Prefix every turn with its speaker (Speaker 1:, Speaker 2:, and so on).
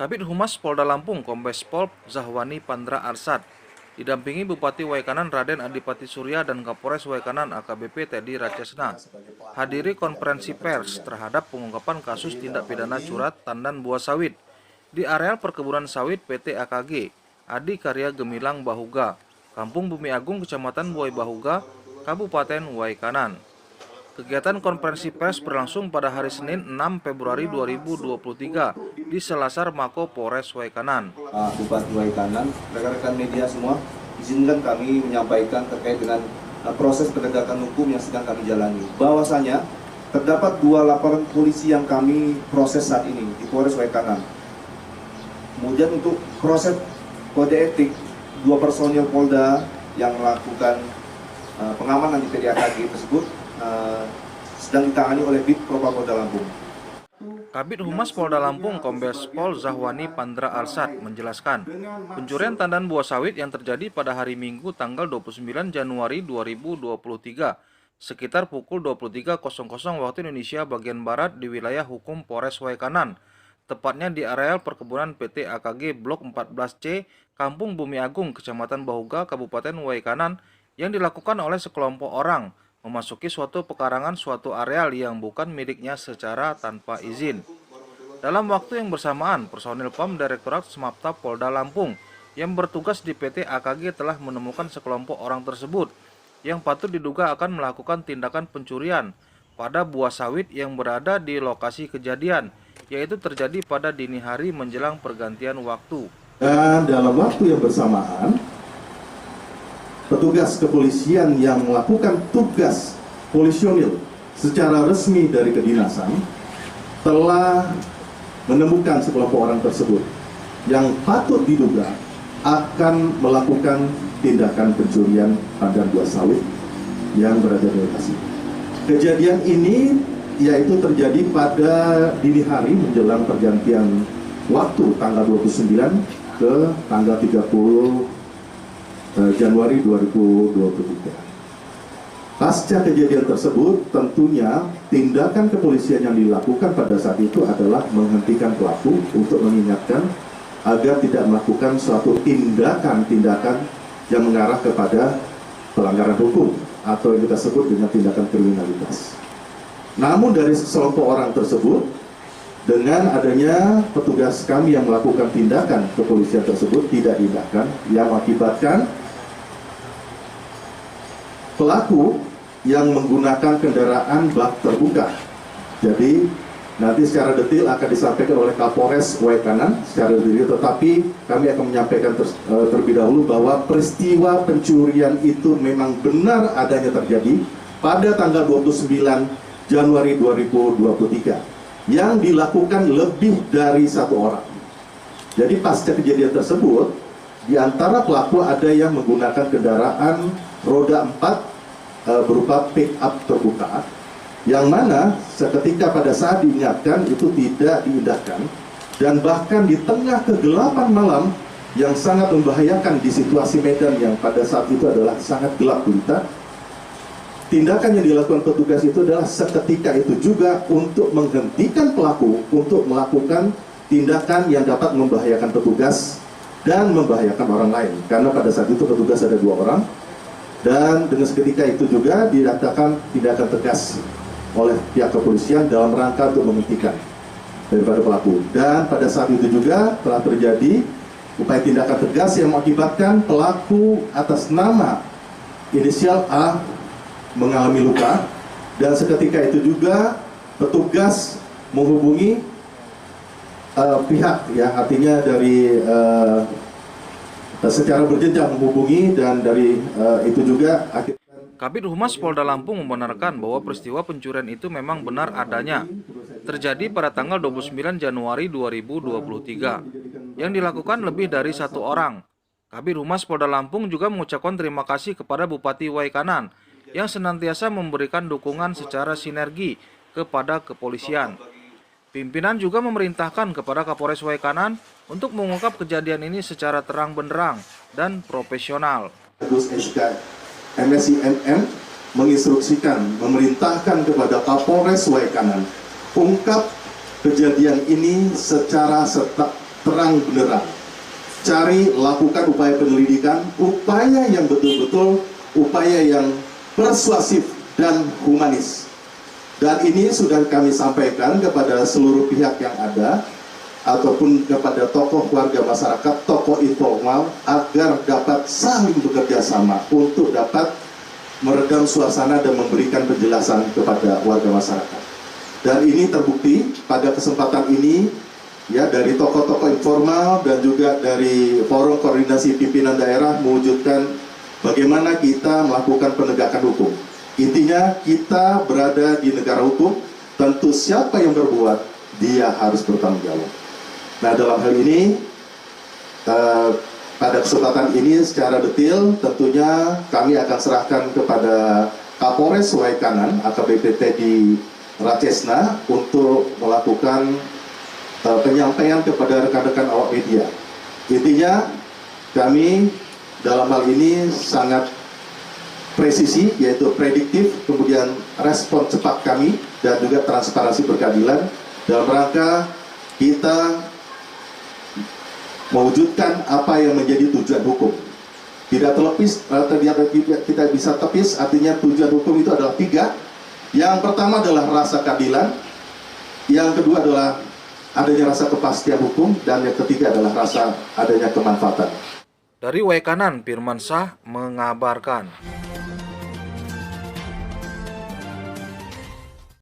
Speaker 1: Kabid Humas Polda Lampung Kombes Pol Zahwani Pandra Arsad didampingi Bupati Waikanan Raden Adipati Surya dan Kapolres Waikanan AKBP Teddy Rachesna hadiri konferensi pers terhadap pengungkapan kasus tindak pidana curat tandan buah sawit di areal perkebunan sawit PT AKG Adi Karya Gemilang Bahuga, Kampung Bumi Agung, Kecamatan Buai Bahuga, Kabupaten Waikanan. Kegiatan konferensi pers berlangsung pada hari Senin 6 Februari 2023 di Selasar Mako Polres Waikanan.
Speaker 2: Bupati Waikanan, rekan-rekan media semua, izinkan kami menyampaikan terkait dengan proses penegakan hukum yang sedang kami jalani. Bahwasanya terdapat 2 laporan polisi yang kami proses saat ini di Polres Waikanan. Kemudian untuk proses kode etik 2 personil Polda yang melakukan pengamanan di PT AKG tersebut sedang ditangani oleh Bid Propam Polda Lampung.
Speaker 1: Kabid Humas Polda Lampung Kombes Pol Zahwani Pandra Arsad menjelaskan, pencurian tandan buah sawit yang terjadi pada hari Minggu tanggal 29 Januari 2023 sekitar pukul 23.00 waktu Indonesia bagian Barat di wilayah hukum Polres Waikanan, tepatnya di areal perkebunan PT AKG Blok 14C, Kampung Bumi Agung, Kecamatan Bahuga, Kabupaten Waikanan, yang dilakukan oleh sekelompok orang memasuki suatu pekarangan suatu areal yang bukan miliknya secara tanpa izin. Dalam waktu yang bersamaan, personil PAM Direktorat Smapta Polda Lampung yang bertugas di PT AKG telah menemukan sekelompok orang tersebut yang patut diduga akan melakukan tindakan pencurian pada buah sawit yang berada di lokasi kejadian, yaitu terjadi pada dini hari menjelang pergantian waktu.
Speaker 3: Dan dalam waktu yang bersamaan, petugas kepolisian yang melakukan tugas polisionil secara resmi dari kedinasan telah menemukan sekelompok orang tersebut yang patut diduga akan melakukan tindakan pencurian tandan buah sawit yang berada di lokasi. Kejadian ini yaitu terjadi pada dini hari menjelang pergantian waktu tanggal 29 ke tanggal 30 Januari 2023. Pasca kejadian tersebut, tentunya tindakan kepolisian yang dilakukan pada saat itu adalah menghentikan pelaku untuk mengingatkan agar tidak melakukan suatu tindakan-tindakan yang mengarah kepada pelanggaran hukum atau yang kita sebut dengan tindakan kriminalitas. Namun dari sekelompok orang tersebut, dengan adanya petugas kami yang melakukan tindakan kepolisian tersebut tidak diindahkan, yang mengakibatkan pelaku yang menggunakan kendaraan bak terbuka. Jadi nanti secara detail akan disampaikan oleh Kapolres Waikanan secara detail, tetapi kami akan menyampaikan terlebih dahulu bahwa peristiwa pencurian itu memang benar adanya terjadi pada tanggal 29 Januari 2023 yang dilakukan lebih dari 1 orang. Jadi pasca kejadian tersebut, di antara pelaku ada yang menggunakan kendaraan roda 4 berupa pick up terbuka, yang mana seketika pada saat diingatkan itu tidak diindahkan, dan bahkan di tengah kegelapan malam yang sangat membahayakan di situasi medan yang pada saat itu adalah sangat gelap gulita, tindakan yang dilakukan petugas itu adalah seketika itu juga untuk menghentikan pelaku untuk melakukan tindakan yang dapat membahayakan petugas dan membahayakan orang lain, karena pada saat itu petugas ada 2 orang. Dan dengan seketika itu juga dinyatakan tindakan tegas oleh pihak kepolisian dalam rangka untuk menghentikan daripada pelaku. Dan pada saat itu juga telah terjadi upaya tindakan tegas yang mengakibatkan pelaku atas nama inisial A mengalami luka. Dan seketika itu juga petugas menghubungi pihak yang artinya dari secara berjenjang menghubungi, dan dari itu juga
Speaker 1: Kabid Humas Polda Lampung membenarkan bahwa peristiwa pencurian itu memang benar adanya terjadi pada tanggal 29 Januari 2023 yang dilakukan lebih dari 1 orang. Kabid Humas Polda Lampung juga mengucapkan terima kasih kepada Bupati Waikanan yang senantiasa memberikan dukungan secara sinergi kepada kepolisian. Pimpinan juga memerintahkan kepada Kapolres Waikanan untuk mengungkap kejadian ini secara terang benderang dan profesional.
Speaker 3: MSIMM menginstruksikan, memerintahkan kepada Kapolres Waikanan ungkap kejadian ini secara terang benderang. Cari, lakukan upaya penyelidikan, upaya yang betul-betul, upaya yang persuasif dan humanis. Dan ini sudah kami sampaikan kepada seluruh pihak yang ada, ataupun kepada tokoh warga masyarakat, tokoh informal, agar dapat saling bekerja sama untuk dapat meredam suasana dan memberikan penjelasan kepada warga masyarakat. Dan ini terbukti pada kesempatan ini, ya, dari tokoh-tokoh informal dan juga dari forum koordinasi pimpinan daerah mewujudkan bagaimana kita melakukan penegakan hukum. Intinya kita berada di negara hukum, tentu siapa yang berbuat, dia harus bertanggung jawab. Nah, dalam hal ini, pada kesempatan ini secara detail tentunya kami akan serahkan kepada Kapolres Waikanan AKBP Teddy Rachesna untuk melakukan penyampaian kepada rekan-rekan awak media. Intinya kami dalam hal ini sangat presisi, yaitu prediktif, kemudian respon cepat kami, dan juga transparansi berkeadilan dalam rangka kita mewujudkan apa yang menjadi tujuan hukum. Tidak terlepis, kita bisa tepis, artinya tujuan hukum itu adalah 3. Yang pertama adalah rasa keadilan, yang kedua adalah adanya rasa kepastian hukum, dan yang ketiga adalah rasa adanya kemanfaatan.
Speaker 1: Dari Waikanan, Firman Syah mengabarkan.